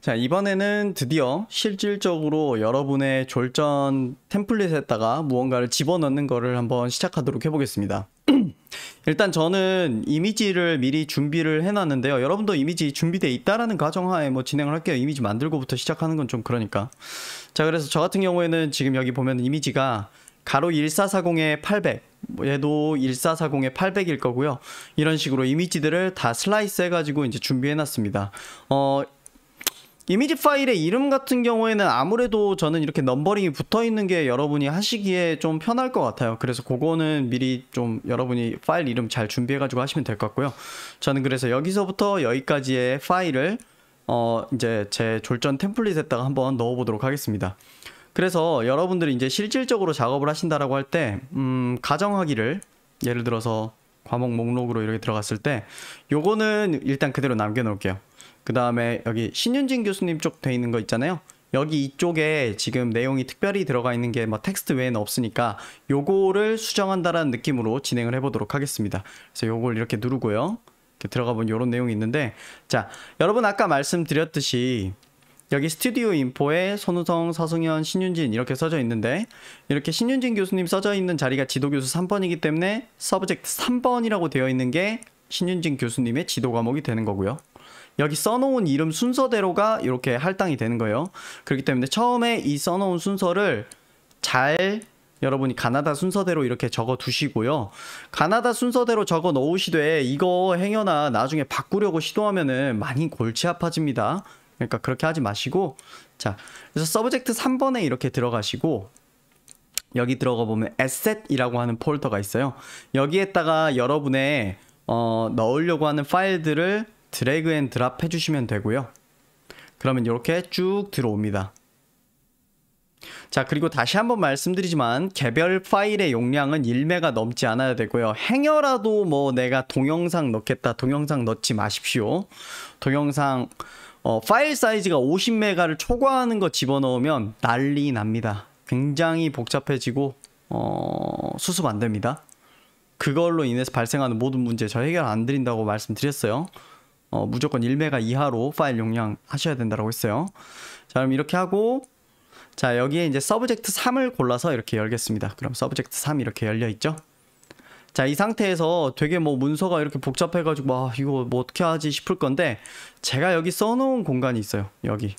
자, 이번에는 드디어 실질적으로 여러분의 졸전 템플릿에다가 무언가를 집어넣는 거를 한번 시작하도록 해보겠습니다. 일단 저는 이미지를 미리 준비를 해놨는데요. 여러분도 이미지 준비되어 있다라는 가정하에 뭐 진행을 할게요. 이미지 만들고부터 시작하는 건 좀 그러니까. 자, 그래서 저 같은 경우에는 지금 여기 보면 이미지가 가로 1440에 800, 얘도 1440에 800일 거고요. 이런 식으로 이미지들을 다 슬라이스 해가지고 이제 준비해놨습니다. 이미지 파일의 이름 같은 경우에는 아무래도 저는 이렇게 넘버링이 붙어 있는 게 여러분이 하시기에 좀 편할 것 같아요. 그래서 그거는 미리 좀 여러분이 파일 이름 잘 준비해가지고 하시면 될 것 같고요. 저는 그래서 여기서부터 여기까지의 파일을 이제 제 졸전 템플릿에다가 한번 넣어보도록 하겠습니다. 그래서 여러분들이 이제 실질적으로 작업을 하신다라고 할 때, 가정하기를 예를 들어서 과목 목록으로 이렇게 들어갔을 때, 요거는 일단 그대로 남겨놓을게요. 그 다음에 여기 신윤진 교수님 쪽 돼 있는 거 있잖아요. 여기 이쪽에 지금 내용이 특별히 들어가 있는 게 뭐 텍스트 외에는 없으니까 요거를 수정한다라는 느낌으로 진행을 해보도록 하겠습니다. 그래서 요걸 이렇게 누르고요. 이렇게 들어가 보면 요런 내용이 있는데, 자, 여러분 아까 말씀드렸듯이 여기 스튜디오 인포에 손우성, 서승현, 신윤진 이렇게 써져 있는데, 이렇게 신윤진 교수님 써져 있는 자리가 지도교수 3번이기 때문에 서브젝트 3번이라고 되어 있는 게 신윤진 교수님의 지도 과목이 되는 거고요. 여기 써놓은 이름 순서대로가 이렇게 할당이 되는 거예요. 그렇기 때문에 처음에 이 써놓은 순서를 잘 여러분이 가나다 순서대로 이렇게 적어 두시고요. 가나다 순서대로 적어 놓으시되 이거 행여나 나중에 바꾸려고 시도하면은 많이 골치 아파집니다. 그러니까 그렇게 하지 마시고, 자, 그래서 서브젝트 3번에 이렇게 들어가시고, 여기 들어가 보면 asset이라고 하는 폴더가 있어요. 여기에다가 여러분의 넣으려고 하는 파일들을 드래그 앤 드랍 해주시면 되고요. 그러면 이렇게 쭉 들어옵니다. 자, 그리고 다시 한번 말씀드리지만 개별 파일의 용량은 1메가 넘지 않아야 되고요. 행여라도 뭐 내가 동영상 넣겠다, 동영상 넣지 마십시오. 동영상 파일 사이즈가 50메가를 초과하는 거 집어넣으면 난리 납니다. 굉장히 복잡해지고 수습 안 됩니다. 그걸로 인해서 발생하는 모든 문제 저 해결 안 드린다고 말씀드렸어요. 무조건 1메가 이하로 파일 용량 하셔야 된다고 했어요. 자, 그럼 이렇게 하고, 자, 여기에 이제 서브젝트 3을 골라서 이렇게 열겠습니다. 그럼 서브젝트 3 이렇게 열려 있죠. 자, 이 상태에서 되게 뭐 문서가 이렇게 복잡해가지고 이거 뭐 어떻게 하지 싶을 건데, 제가 여기 써놓은 공간이 있어요. 여기.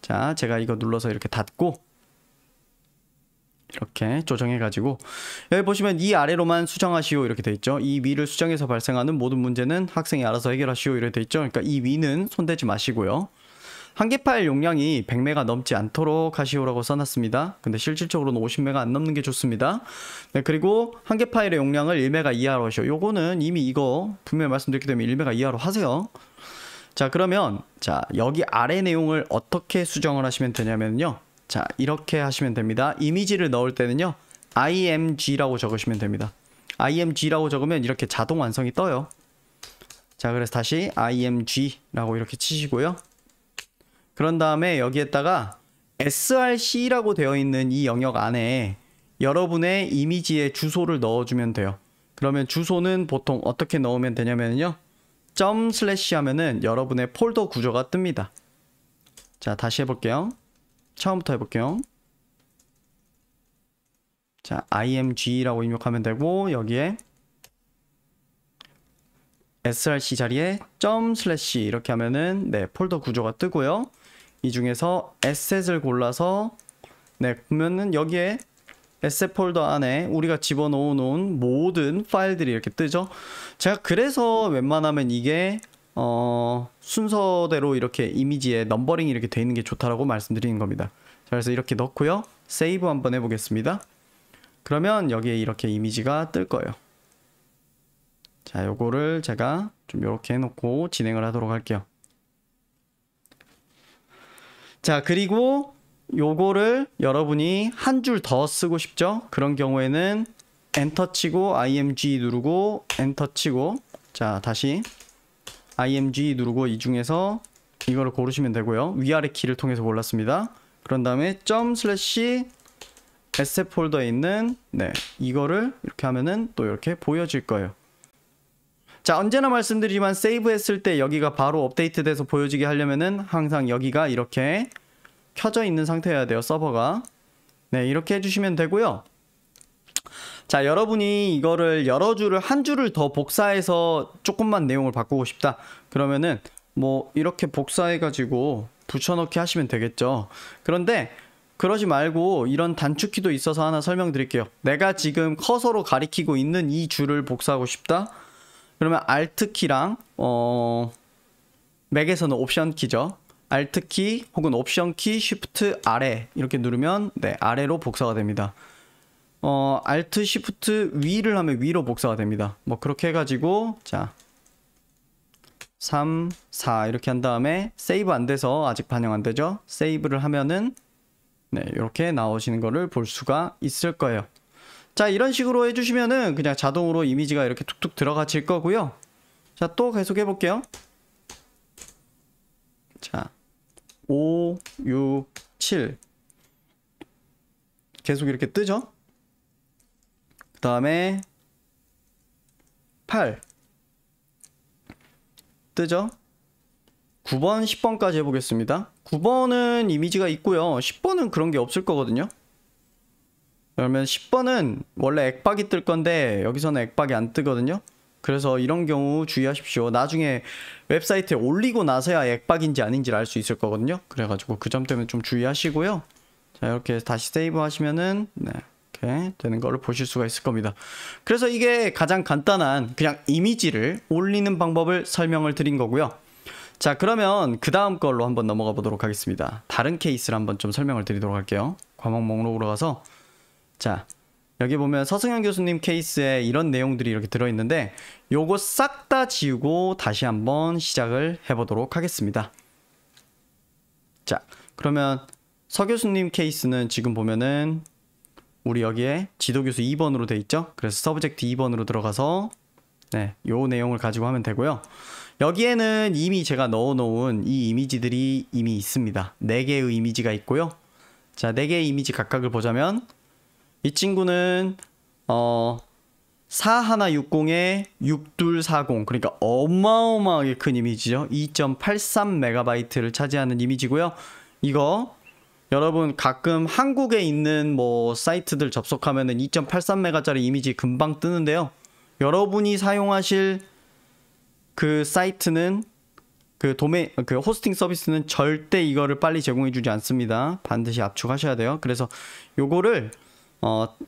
자, 제가 이거 눌러서 이렇게 닫고 이렇게 조정해가지고, 여기 보시면 이 아래로만 수정하시오 이렇게 돼 있죠. 이 위를 수정해서 발생하는 모든 문제는 학생이 알아서 해결하시오 이렇게 돼 있죠. 그러니까 이 위는 손대지 마시고요. 한개 파일 용량이 100메가 넘지 않도록 하시오라고 써놨습니다. 근데 실질적으로는 50메가 안 넘는 게 좋습니다. 네, 그리고 한개 파일의 용량을 1메가 이하로 하시오. 요거는 이미 이거 분명히 말씀드렸기 때문에 1메가 이하로 하세요. 자, 그러면 자, 여기 아래 내용을 어떻게 수정을 하시면 되냐면요, 자, 이렇게 하시면 됩니다. 이미지를 넣을 때는요, img라고 적으시면 됩니다. img라고 적으면 이렇게 자동 완성이 떠요. 자, 그래서 다시 img라고 이렇게 치시고요. 그런 다음에 여기에다가 src라고 되어 있는 이 영역 안에 여러분의 이미지의 주소를 넣어주면 돼요. 그러면 주소는 보통 어떻게 넣으면 되냐면요, 점 슬래시 하면은 여러분의 폴더 구조가 뜹니다. 자, 다시 해볼게요. 처음부터 해볼게요. 자, img라고 입력하면 되고, 여기에 src 자리에 점 슬래시 이렇게 하면은 네, 폴더 구조가 뜨고요. 이 중에서 asset을 골라서 네, 보면은 여기에 asset 폴더 안에 우리가 집어넣은 모든 파일들이 이렇게 뜨죠. 제가 그래서 웬만하면 이게 순서대로 이렇게 이미지에 넘버링이 이렇게 돼 있는 게 좋다라고 말씀드리는 겁니다. 자, 그래서 이렇게 넣고요. 세이브 한번 해보겠습니다. 그러면 여기에 이렇게 이미지가 뜰 거예요. 자, 요거를 제가 좀 이렇게 해놓고 진행을 하도록 할게요. 자, 그리고 요거를 여러분이 한 줄 더 쓰고 싶죠? 그런 경우에는 엔터 치고 img 누르고 엔터 치고, 자, 다시 img 누르고 이 중에서 이거를 고르시면 되고요. 위아래 키를 통해서 골랐습니다. 그런 다음에 점 슬래시 asset 폴더에 있는 네, 이거를 이렇게 하면은 또 이렇게 보여질 거예요. 자, 언제나 말씀드리지만 세이브했을 때 여기가 바로 업데이트돼서 보여지게 하려면은 항상 여기가 이렇게 켜져 있는 상태여야 돼요, 서버가. 네, 이렇게 해주시면 되고요. 자, 여러분이 이거를 여러 줄을 한 줄을 더 복사해서 조금만 내용을 바꾸고 싶다. 그러면은 뭐 이렇게 복사해가지고 붙여넣기 하시면 되겠죠. 그런데 그러지 말고 이런 단축키도 있어서 하나 설명드릴게요. 내가 지금 커서로 가리키고 있는 이 줄을 복사하고 싶다. 그러면 Alt키랑 맥에서는 옵션키죠. Alt키 혹은 옵션키 Shift 아래 이렇게 누르면 네, 아래로 복사가 됩니다. Alt Shift 위를 하면 위로 복사가 됩니다. 뭐 그렇게 해가지고 자 3, 4 이렇게 한 다음에 세이브 안 돼서 아직 반영 안 되죠. 세이브를 하면은 네, 이렇게 나오시는 거를 볼 수가 있을 거예요. 자, 이런 식으로 해주시면은 그냥 자동으로 이미지가 이렇게 툭툭 들어가질 거고요. 자, 또 계속 해볼게요. 자, 5, 6, 7 계속 이렇게 뜨죠. 그 다음에 8 뜨죠. 9번, 10번까지 해보겠습니다. 9번은 이미지가 있고요. 10번은 그런 게 없을 거거든요. 그러면 10번은 원래 액박이 뜰 건데 여기서는 액박이 안 뜨거든요. 그래서 이런 경우 주의하십시오. 나중에 웹사이트에 올리고 나서야 액박인지 아닌지를 알 수 있을 거거든요. 그래가지고 그 점 때문에 좀 주의하시고요. 자, 이렇게 다시 세이브 하시면은 네, 이렇게 되는 거를 보실 수가 있을 겁니다. 그래서 이게 가장 간단한 그냥 이미지를 올리는 방법을 설명을 드린 거고요. 자, 그러면 그 다음 걸로 한번 넘어가 보도록 하겠습니다. 다른 케이스를 한번 좀 설명을 드리도록 할게요. 과목 목록으로 가서 자, 여기 보면 서승현 교수님 케이스에 이런 내용들이 이렇게 들어있는데 요거 싹 다 지우고 다시 한번 시작을 해보도록 하겠습니다. 자, 그러면 서 교수님 케이스는 지금 보면은 우리 여기에 지도교수 2번으로 돼 있죠. 그래서 서브젝트 2번으로 들어가서 네, 요 내용을 가지고 하면 되고요. 여기에는 이미 제가 넣어놓은 이 이미지들이 이미 있습니다. 4개의 이미지가 있고요. 자, 4개의 이미지 각각을 보자면 이 친구는 4160에 6240 그러니까 어마어마하게 큰 이미지죠. 2.83MB를 차지하는 이미지고요. 이거 여러분 가끔 한국에 있는 뭐 사이트들 접속하면은 2.83MB짜리 이미지 금방 뜨는데요. 여러분이 사용하실 그 사이트는 그 호스팅 서비스는 절대 이거를 빨리 제공해주지 않습니다. 반드시 압축하셔야 돼요. 그래서 요거를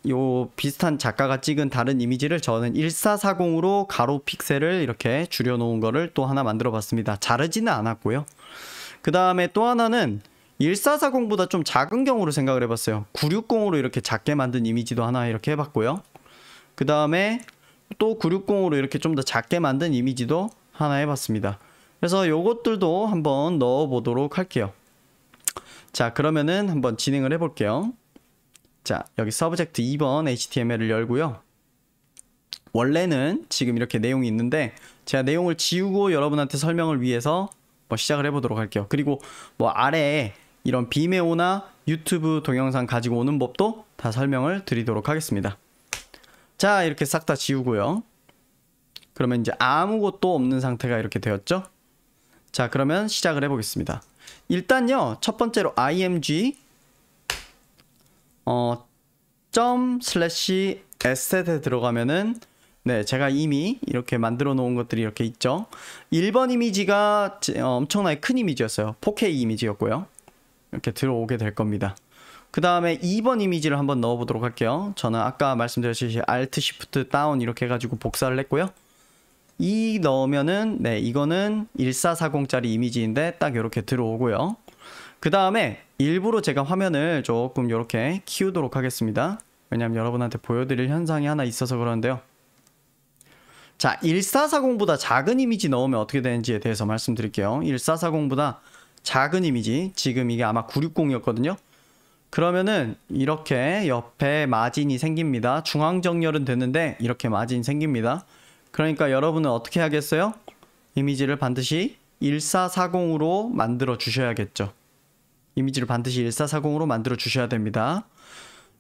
요 비슷한 작가가 찍은 다른 이미지를 저는 1440으로 가로 픽셀을 이렇게 줄여놓은 거를 또 하나 만들어 봤습니다. 자르지는 않았고요. 그 다음에 또 하나는 1440보다 좀 작은 경우로 생각을 해봤어요. 960으로 이렇게 작게 만든 이미지도 하나 이렇게 해봤고요. 그 다음에 또 960으로 이렇게 좀 더 작게 만든 이미지도 하나 해봤습니다. 그래서 요것들도 한번 넣어보도록 할게요. 자, 그러면은 한번 진행을 해볼게요. 자, 여기 서브젝트 2번 HTML을 열고요. 원래는 지금 이렇게 내용이 있는데 제가 내용을 지우고 여러분한테 설명을 위해서 뭐 시작을 해보도록 할게요. 그리고 뭐 아래에 이런 비메오나 유튜브 동영상 가지고 오는 법도 다 설명을 드리도록 하겠습니다. 자, 이렇게 싹 다 지우고요. 그러면 이제 아무것도 없는 상태가 이렇게 되었죠. 자, 그러면 시작을 해보겠습니다. 일단요, 첫 번째로 img asset에 들어가면은 네, 제가 이미 이렇게 만들어 놓은 것들이 이렇게 있죠. 1번 이미지가 엄청나게 큰 이미지였어요. 4K 이미지였고요. 이렇게 들어오게 될 겁니다. 그 다음에 2번 이미지를 한번 넣어보도록 할게요. 저는 아까 말씀드렸듯이 Alt Shift 다운 이렇게 해가지고 복사를 했고요. 이 넣으면은 네, 이거는 1440짜리 이미지인데 딱 이렇게 들어오고요. 그 다음에 일부러 제가 화면을 조금 이렇게 키우도록 하겠습니다. 왜냐하면 여러분한테 보여드릴 현상이 하나 있어서 그러는데요. 자, 1440보다 작은 이미지 넣으면 어떻게 되는지에 대해서 말씀드릴게요. 1440보다 작은 이미지, 지금 이게 아마 960이었거든요. 그러면은 이렇게 옆에 마진이 생깁니다. 중앙 정렬은 됐는데 이렇게 마진이 생깁니다. 그러니까 여러분은 어떻게 하겠어요? 이미지를 반드시 1440으로 만들어 주셔야겠죠. 이미지를 반드시 1440으로 만들어 주셔야 됩니다.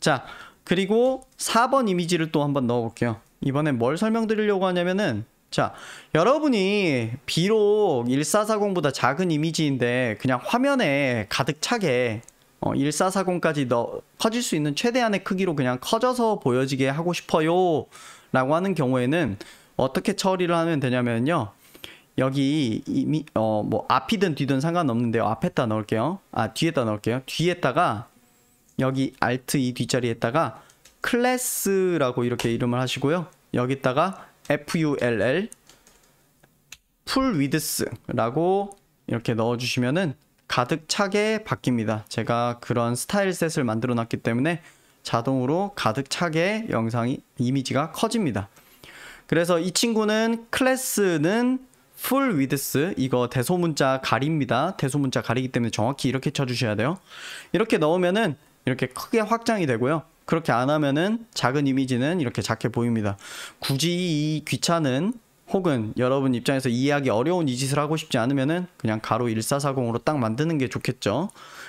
자, 그리고 4번 이미지를 또 한번 넣어 볼게요. 이번엔 뭘 설명드리려고 하냐면은 자, 여러분이 비록 1440보다 작은 이미지인데 그냥 화면에 가득 차게 1440까지 커질 수 있는 최대한의 크기로 그냥 커져서 보여지게 하고 싶어요 라고 하는 경우에는 어떻게 처리를 하면 되냐면요, 여기 이미 뭐 앞이든 뒤든 상관없는데요, 앞에다 넣을게요. 뒤에다 넣을게요. 뒤에다가 여기 Alt 이 뒷자리에다가 클래스라고 이렇게 이름을 하시고요, 여기다가 FULL 풀 위드스라고 이렇게 넣어주시면은 가득 차게 바뀝니다. 제가 그런 스타일 셋을 만들어 놨기 때문에 자동으로 가득 차게 이미지가 커집니다. 그래서 이 친구는 클래스는 풀 위드스, 이거 대소문자 가리입니다. 대소문자 가리기 때문에 정확히 이렇게 쳐주셔야 돼요. 이렇게 넣으면은 이렇게 크게 확장이 되고요. 그렇게 안 하면은 작은 이미지는 이렇게 작게 보입니다. 굳이 이 귀찮은 혹은 여러분 입장에서 이해하기 어려운 이 짓을 하고 싶지 않으면은 그냥 가로 1440으로 딱 만드는 게 좋겠죠.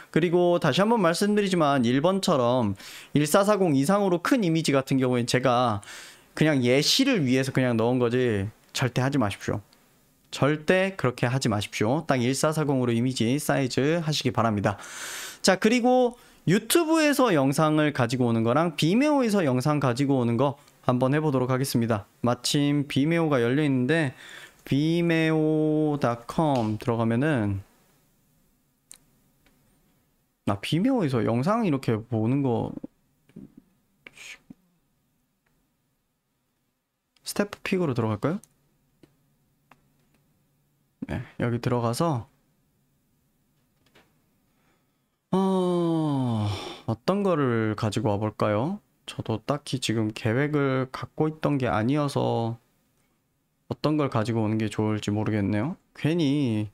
그리고 다시 한번 말씀드리지만 1번처럼 1440 이상으로 큰 이미지 같은 경우엔 제가 그냥 예시를 위해서 그냥 넣은 거지 절대 하지 마십시오. 절대 그렇게 하지 마십시오. 딱 1440으로 이미지 사이즈 하시기 바랍니다. 자, 그리고 유튜브에서 영상을 가지고 오는 거랑 비메오에서 영상 가지고 오는 거 한번 해보도록 하겠습니다. 마침 비메오가 열려 있는데 vimeo.com 들어가면은 비메오에서 영상 이렇게 보는 거 스태프 픽으로 들어갈까요? 네, 여기 들어가서 어떤 거를 가지고 와 볼까요? 저도 딱히 지금 계획을 갖고 있던 게 아니어서 어떤 걸 가지고 오는 게 좋을지 모르겠네요. 괜히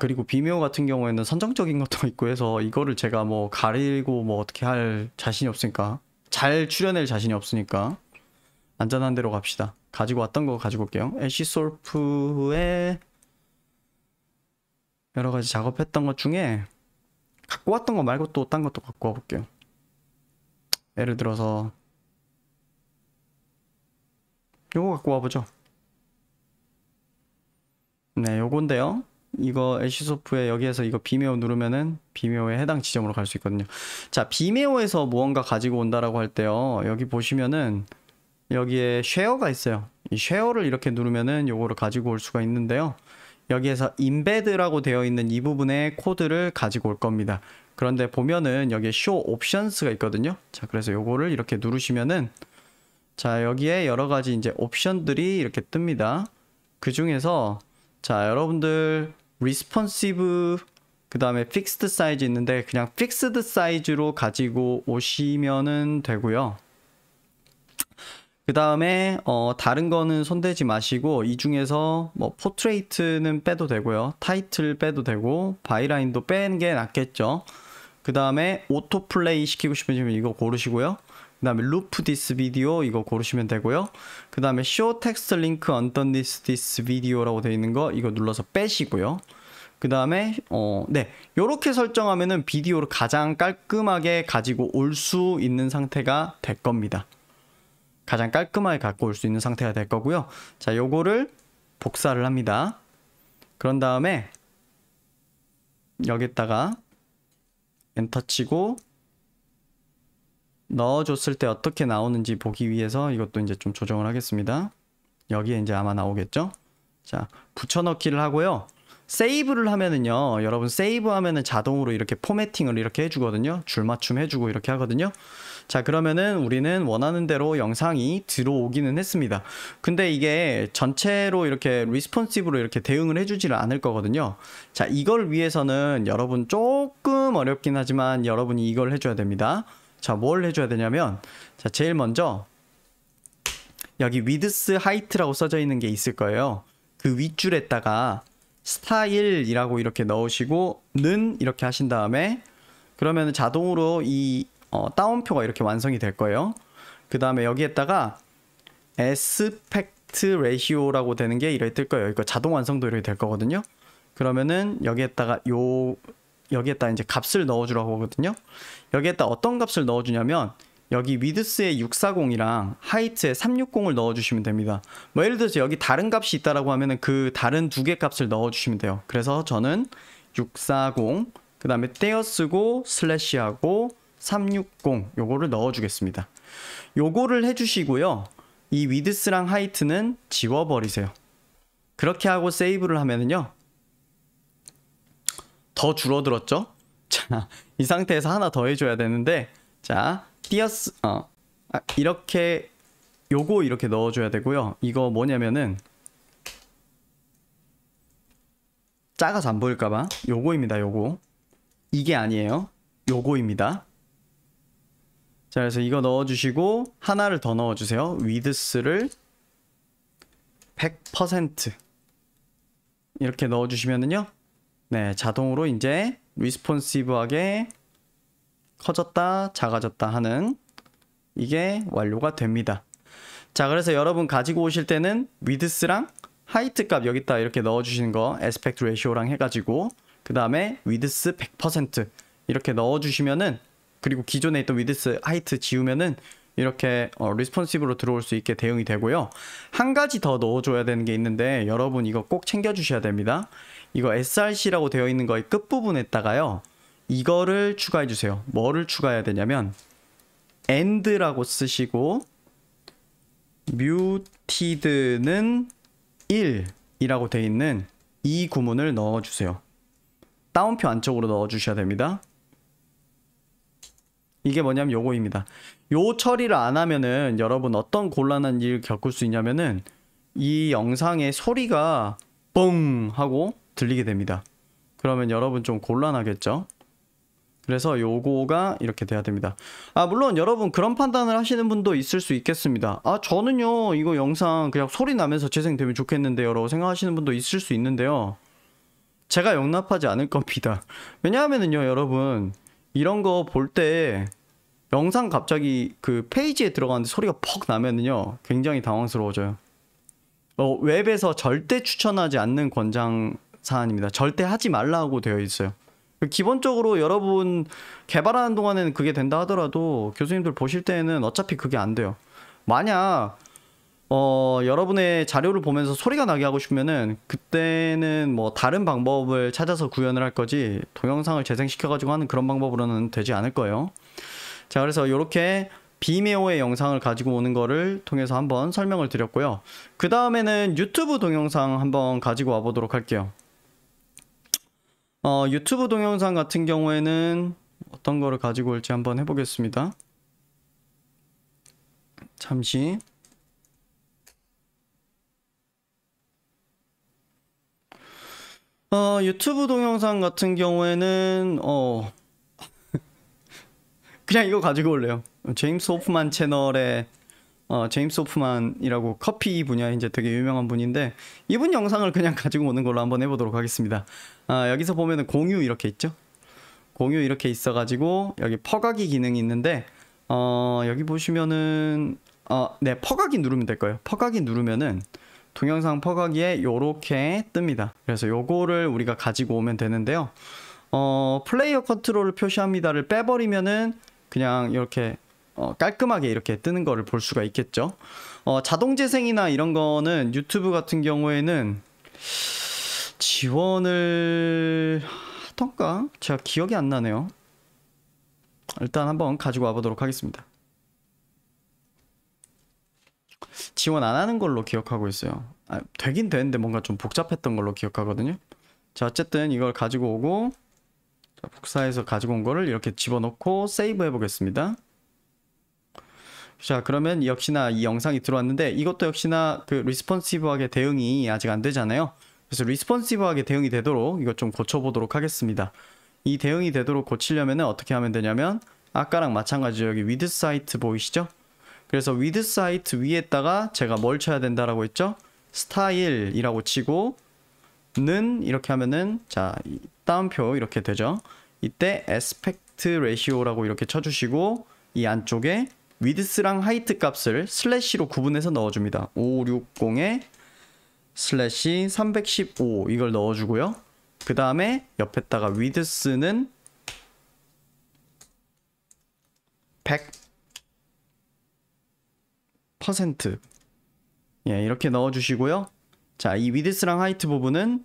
그리고 비메오 같은 경우에는 선정적인 것도 있고 해서 이거를 제가 뭐 가리고 뭐 어떻게 할 자신이 없으니까, 잘 추려낼 자신이 없으니까 안전한 대로 갑시다. 가지고 왔던 거 가지고 올게요. 애쉬솔프에 여러 가지 작업했던 것 중에 갖고 왔던 거 말고 또 딴 것도 갖고 와볼게요. 예를 들어서 요거 갖고 와보죠. 네, 요건데요. 이거 애쉬소프에 여기에서 이거 비메오 누르면은 비메오에 해당 지점으로 갈 수 있거든요. 자, 비메오에서 무언가 가지고 온다라고 할 때요, 여기 보시면은 여기에 쉐어가 있어요. 이 쉐어를 이렇게 누르면은 요거를 가지고 올 수가 있는데요, 여기에서 인베드라고 되어 있는 이 부분의 코드를 가지고 올 겁니다. 그런데 보면은 여기에 show options가 있거든요. 자, 그래서 요거를 이렇게 누르시면은 자, 여기에 여러 가지 이제 옵션들이 이렇게 뜹니다. 그 중에서 자, 여러분들 responsive 그 다음에 fixed size 있는데 그냥 fixed size로 가지고 오시면은 되고요. 그 다음에 다른 거는 손대지 마시고 이 중에서 뭐 포트레이트는 빼도 되고요, 타이틀 빼도 되고 바이라인도 빼는 게 낫겠죠. 그 다음에 오토 플레이 시키고 싶으시면 이거 고르시고요. 그 다음에 루프 디스 비디오 이거 고르시면 되고요. 그 다음에 show text link underneath this video라고 되어 있는 거 이거 눌러서 빼시고요. 그 다음에 네, 요렇게 설정하면은 비디오를 가장 깔끔하게 가지고 올 수 있는 상태가 될 겁니다. 가장 깔끔하게 갖고 올 수 있는 상태가 될 거고요. 자, 요거를 복사를 합니다. 그런 다음에 여기다가 엔터 치고 넣어줬을 때 어떻게 나오는지 보기 위해서 이것도 이제 좀 조정을 하겠습니다. 여기에 이제 아마 나오겠죠? 자, 붙여넣기를 하고요. 세이브를 하면은요, 여러분 세이브 하면은 자동으로 이렇게 포매팅을 이렇게 해주거든요. 줄맞춤 해주고 이렇게 하거든요. 자, 그러면은 우리는 원하는 대로 영상이 들어오기는 했습니다. 근데 이게 전체로 이렇게 리스폰시브로 이렇게 대응을 해주지를 않을 거거든요. 자, 이걸 위해서는 여러분 조금 어렵긴 하지만 여러분이 이걸 해줘야 됩니다. 자, 뭘 해줘야 되냐면, 자, 제일 먼저 여기 위드스 하이트라고 써져 있는 게 있을 거예요. 그 윗줄에다가 스타일이라고 이렇게 넣으시고 는 이렇게 하신 다음에 그러면 자동으로 이 다운표가 이렇게 완성이 될 거예요. 그 다음에 여기에다가 aspect ratio라고 되는 게 이렇게 뜰 거예요. 이거 자동 완성도 이렇게 될 거거든요. 그러면은 여기에다가 여기에다 이제 값을 넣어주라고 하거든요. 여기에다 어떤 값을 넣어주냐면 여기 위드스에 640이랑 하이트에 360을 넣어주시면 됩니다. 뭐 예를 들어서 여기 다른 값이 있다라고 하면은 그 다른 두 개 값을 넣어주시면 돼요. 그래서 저는 640, 그 다음에 떼어쓰고 슬래시하고 360 요거를 넣어주겠습니다. 요거를 해주시고요. 이 위드스랑 하이트는 지워버리세요. 그렇게 하고 세이브를 하면은요. 더 줄어들었죠? 자, 이 상태에서 하나 더 해줘야 되는데, 자, 이렇게, 요거 이렇게 넣어줘야 되고요. 이거 뭐냐면은, 작아서 안 보일까봐. 요거입니다, 요거. 이게 아니에요. 요거입니다. 자, 그래서 이거 넣어주시고, 하나를 더 넣어주세요. 위드스를 100% 이렇게 넣어주시면은요. 네, 자동으로 이제 리스폰시브하게 커졌다, 작아졌다 하는 이게 완료가 됩니다. 자, 그래서 여러분 가지고 오실 때는 위드스랑 하이트 값 여기다 이렇게 넣어주시는 거 에스펙트 레시오랑 해가지고 그 다음에 위드스 100% 이렇게 넣어주시면은 그리고 기존에 있던 위드스 하이트 지우면은 이렇게 리스폰시브로 들어올 수 있게 대응이 되고요. 한 가지 더 넣어줘야 되는 게 있는데 여러분 이거 꼭 챙겨주셔야 됩니다. 이거 src라고 되어 있는 거의 끝부분에다가요. 이거를 추가해 주세요. 뭐를 추가해야 되냐면 and라고 쓰시고 muted는 1이라고 되어 있는 이 구문을 넣어주세요. 따옴표 안쪽으로 넣어주셔야 됩니다. 이게 뭐냐면 요거입니다. 요 처리를 안 하면은 여러분 어떤 곤란한 일을 겪을 수 있냐면은 이 영상의 소리가 뻥 하고 들리게 됩니다. 그러면 여러분 좀 곤란하겠죠? 그래서 요거가 이렇게 돼야 됩니다. 물론 여러분 그런 판단을 하시는 분도 있을 수 있겠습니다. 저는요 이거 영상 그냥 소리 나면서 재생되면 좋겠는데요 라고 생각하시는 분도 있을 수 있는데요. 제가 용납하지 않을 겁니다. 왜냐하면은요 여러분 이런 거 볼 때 영상 갑자기 그 페이지에 들어가는데 소리가 퍽 나면은요 굉장히 당황스러워져요. 웹에서 절대 추천하지 않는 권장 사안입니다. 절대 하지 말라고 되어 있어요. 기본적으로 여러분 개발하는 동안에는 그게 된다 하더라도 교수님들 보실 때는 어차피 그게 안 돼요. 만약 여러분의 자료를 보면서 소리가 나게 하고 싶으면은 그때는 뭐 다른 방법을 찾아서 구현을 할 거지 동영상을 재생시켜 가지고 하는 그런 방법으로는 되지 않을 거예요. 자, 그래서 이렇게 비메오의 영상을 가지고 오는 거를 통해서 한번 설명을 드렸고요. 그 다음에는 유튜브 동영상 한번 가지고 와 보도록 할게요. 유튜브 동영상 같은 경우에는 어떤 거를 가지고 올지 한번 해보겠습니다. 잠시. 유튜브 동영상 같은 경우에는 그냥 이거 가지고 올래요. 제임스 호프만 채널에 제임스 호프만이라고 커피 분야에 이제 되게 유명한 분인데 이분 영상을 그냥 가지고 오는 걸로 한번 해보도록 하겠습니다. 여기서 보면은 공유 이렇게 있죠. 공유 이렇게 있어가지고 여기 퍼가기 기능이 있는데 여기 보시면은 네, 퍼가기 누르면 될 거예요. 퍼가기 누르면은 동영상 퍼가기에 요렇게 뜹니다. 그래서 요거를 우리가 가지고 오면 되는데요. 플레이어 컨트롤을 표시합니다를 빼버리면은 그냥 이렇게 깔끔하게 이렇게 뜨는 거를 볼 수가 있겠죠. 자동 재생이나 이런 거는 유튜브 같은 경우에는 지원을 하던가? 제가 기억이 안 나네요. 일단 한번 가지고 와보도록 하겠습니다. 지원 안 하는 걸로 기억하고 있어요. 되긴 되는데 뭔가 좀 복잡했던 걸로 기억하거든요. 자, 어쨌든 이걸 가지고 오고 자, 복사해서 가지고 온 거를 이렇게 집어넣고 세이브 해보겠습니다. 자, 그러면 역시나 이 영상이 들어왔는데 이것도 역시나 그 리스폰시브하게 대응이 아직 안 되잖아요. 그래서 리스폰시브하게 대응이 되도록 이것 좀 고쳐보도록 하겠습니다. 이 대응이 되도록 고치려면 어떻게 하면 되냐면 아까랑 마찬가지로 여기 위드 사이트 보이시죠? 그래서 위드 사이트 위에다가 제가 뭘 쳐야 된다라고 했죠? 스타일이라고 치고 는 이렇게 하면은 자, 따옴표 이렇게 되죠. 이때 에스펙트 레시오라고 이렇게 쳐주시고 이 안쪽에 위드스랑 하이트 값을 슬래시로 구분해서 넣어줍니다. 560에 슬래시 315 이걸 넣어주고요. 그 다음에 옆에다가 위드스는 100 퍼센트. 예, 이렇게 넣어주시고요. 자, 이 위드스랑 하이트 부분은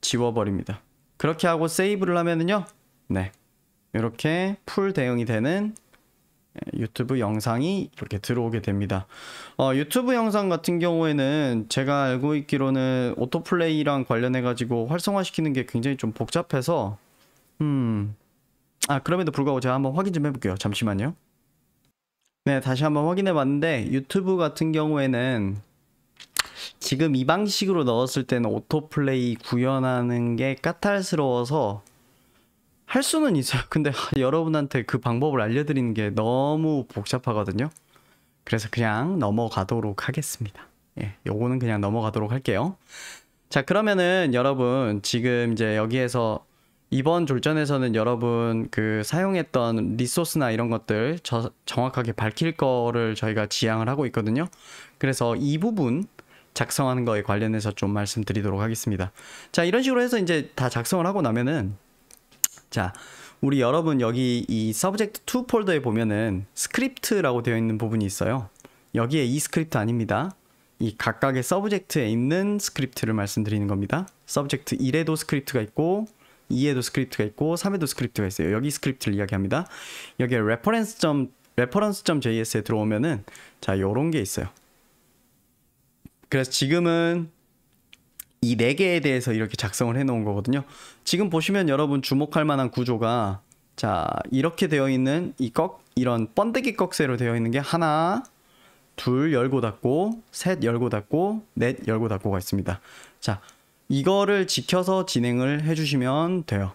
지워버립니다. 그렇게 하고 세이브를 하면은요. 네, 이렇게 풀 대응이 되는 유튜브 영상이 이렇게 들어오게 됩니다. 유튜브 영상 같은 경우에는 제가 알고 있기로는 오토플레이랑 관련해 가지고 활성화시키는 게 굉장히 좀 복잡해서 그럼에도 불구하고 제가 한번 확인 좀 해볼게요. 잠시만요. 네, 다시 한번 확인해 봤는데 유튜브 같은 경우에는 지금 이 방식으로 넣었을 때는 오토플레이 구현하는 게 까탈스러워서 할 수는 있어요. 근데 여러분한테 그 방법을 알려드리는 게 너무 복잡하거든요. 그래서 그냥 넘어가도록 하겠습니다. 예, 요거는 그냥 넘어가도록 할게요. 자, 그러면은 여러분 지금 이제 여기에서 이번 졸전에서는 여러분 그 사용했던 리소스나 이런 것들 정확하게 밝힐 거를 저희가 지향을 하고 있거든요. 그래서 이 부분 작성하는 거에 관련해서 좀 말씀드리도록 하겠습니다. 자, 이런 식으로 해서 이제 다 작성을 하고 나면은 자, 우리 여러분 여기 이 subject2 폴더에 보면은 스크립트라고 되어 있는 부분이 있어요. 여기에 이 스크립트 아닙니다. 이 각각의 서브젝트에 있는 스크립트를 말씀드리는 겁니다. 서브젝트 1에도 스크립트가 있고 2에도 스크립트가 있고 3에도 스크립트가 있어요. 여기 스크립트를 이야기합니다. 여기에 reference.js에 들어오면은 자, 요런 게 있어요. 그래서 지금은 이 4개에 대해서 이렇게 작성을 해 놓은 거거든요. 지금 보시면 여러분 주목할 만한 구조가 자, 이렇게 되어 있는 이런 번데기 꺽쇠로 되어 있는 게 하나, 둘 열고 닫고, 셋 열고 닫고, 넷 열고 닫고가 있습니다. 자, 이거를 지켜서 진행을 해주시면 돼요.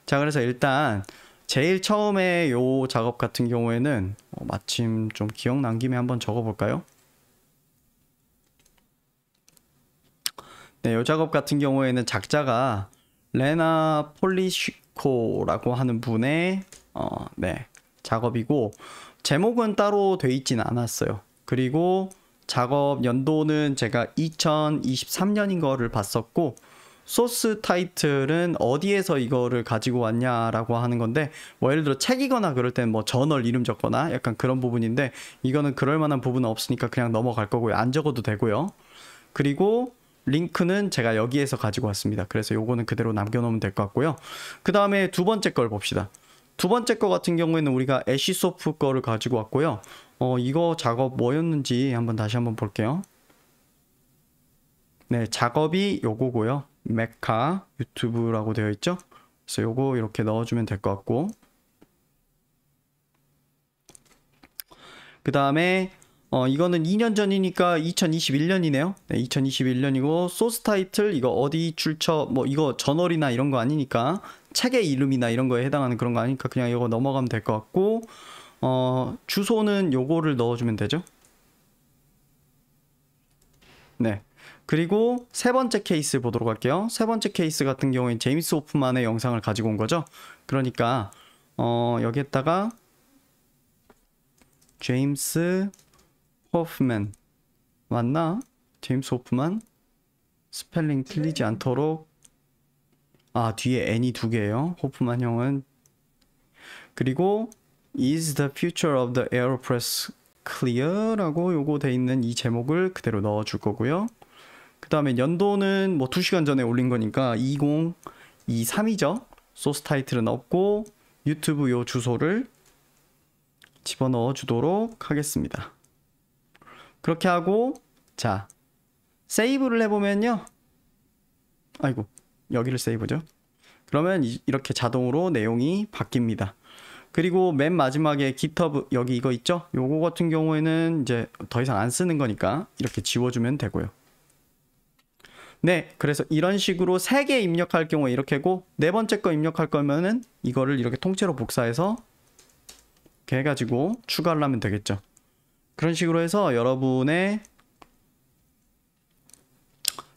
자, 그래서 일단 제일 처음에 요 작업 같은 경우에는 마침 좀 기억난 김에 한번 적어볼까요? 네, 요 작업 같은 경우에는 작자가 레나 폴리시코라고 하는 분의 네, 작업이고 제목은 따로 돼 있진 않았어요. 그리고 작업 연도는 제가 2023년인 거를 봤었고 소스 타이틀은 어디에서 이거를 가지고 왔냐라고 하는 건데 뭐 예를 들어 책이거나 그럴 땐 뭐 저널 이름 적거나 약간 그런 부분인데 이거는 그럴 만한 부분은 없으니까 그냥 넘어갈 거고요. 안 적어도 되고요. 그리고 링크는 제가 여기에서 가지고 왔습니다. 그래서 요거는 그대로 남겨놓으면 될 것 같고요. 그 다음에 두 번째 걸 봅시다. 두 번째 거 같은 경우에는 우리가 애쉬소프 거를 가지고 왔고요. 이거 작업 뭐였는지 다시 한번 볼게요. 네, 작업이 요거고요. 메카 유튜브라고 되어 있죠. 그래서 요거 이렇게 넣어주면 될 것 같고 그 다음에 이거는 2년 전이니까 2021년이네요. 네, 2021년이고 소스 타이틀 이거 어디 출처 뭐 이거 저널이나 이런 거 아니니까 책의 이름이나 이런 거에 해당하는 그런 거 아니니까 그냥 이거 넘어가면 될 것 같고 주소는 요거를 넣어주면 되죠. 네. 그리고 세 번째 케이스 보도록 할게요. 세 번째 케이스 같은 경우엔 제임스 호프만의 영상을 가지고 온 거죠. 그러니까 여기에다가 제임스 호프만 맞나? 제임스 호프만 스펠링 틀리지 않도록 뒤에 N이 두 개예요. 호프만 형은 그리고 Is the future of the AeroPress clear? 라고 요거 돼 있는 이 제목을 그대로 넣어 줄 거고요. 그 다음에 연도는 뭐 2시간 전에 올린 거니까 2023이죠. 소스 타이틀은 없고 유튜브 요 주소를 집어넣어 주도록 하겠습니다. 그렇게 하고 자 세이브를 해보면요. 아이고 여기를 세이브죠. 그러면 이렇게 자동으로 내용이 바뀝니다. 그리고 맨 마지막에 GitHub 여기 이거 있죠? 요거 같은 경우에는 이제 더 이상 안 쓰는 거니까 이렇게 지워주면 되고요. 네, 그래서 이런 식으로 3개 입력할 경우에 이렇게 하고 네 번째 거 입력할 거면은 이거를 이렇게 통째로 복사해서 이렇게 해가지고 추가를 하면 되겠죠. 그런 식으로 해서 여러분의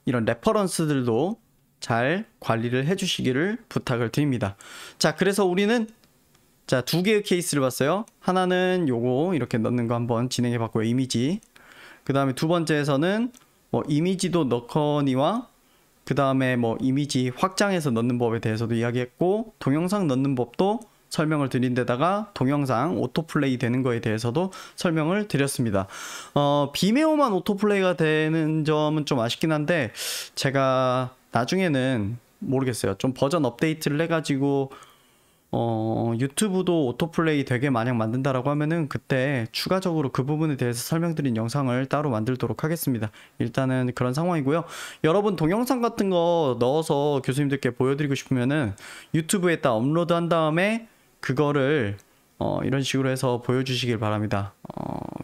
이런 레퍼런스들도 잘 관리를 해주시기를 부탁을 드립니다. 자, 그래서 우리는 자, 2개의 케이스를 봤어요. 하나는 요거 이렇게 넣는 거 한번 진행해 봤고요. 이미지. 그 다음에 두 번째에서는 뭐 이미지도 넣거니와 그 다음에 뭐 이미지 확장해서 넣는 법에 대해서도 이야기했고 동영상 넣는 법도 설명을 드린 데다가 동영상 오토플레이 되는 거에 대해서도 설명을 드렸습니다. 비메오만 오토플레이가 되는 점은 좀 아쉽긴 한데 제가 나중에는 모르겠어요. 좀 버전 업데이트를 해가지고 유튜브도 오토플레이 되게 만약 만든다라고 하면은 그때 추가적으로 그 부분에 대해서 설명드린 영상을 따로 만들도록 하겠습니다. 일단은 그런 상황이고요. 여러분 동영상 같은 거 넣어서 교수님들께 보여드리고 싶으면은 유튜브에다 업로드한 다음에 그거를 이런 식으로 해서 보여주시길 바랍니다.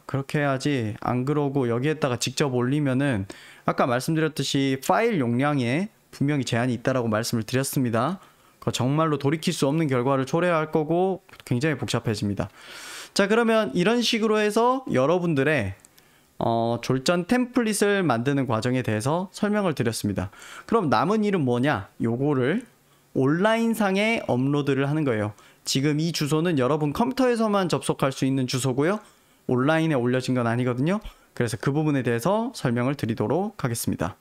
그렇게 해야지 안 그러고 여기에다가 직접 올리면은 아까 말씀드렸듯이 파일 용량에 분명히 제한이 있다라고 말씀을 드렸습니다. 정말로 돌이킬 수 없는 결과를 초래할 거고 굉장히 복잡해집니다. 자, 그러면 이런 식으로 해서 여러분들의 졸전 템플릿을 만드는 과정에 대해서 설명을 드렸습니다. 그럼 남은 일은 뭐냐? 요거를 온라인상에 업로드를 하는 거예요. 지금 이 주소는 여러분 컴퓨터에서만 접속할 수 있는 주소고요. 온라인에 올려진 건 아니거든요. 그래서 그 부분에 대해서 설명을 드리도록 하겠습니다.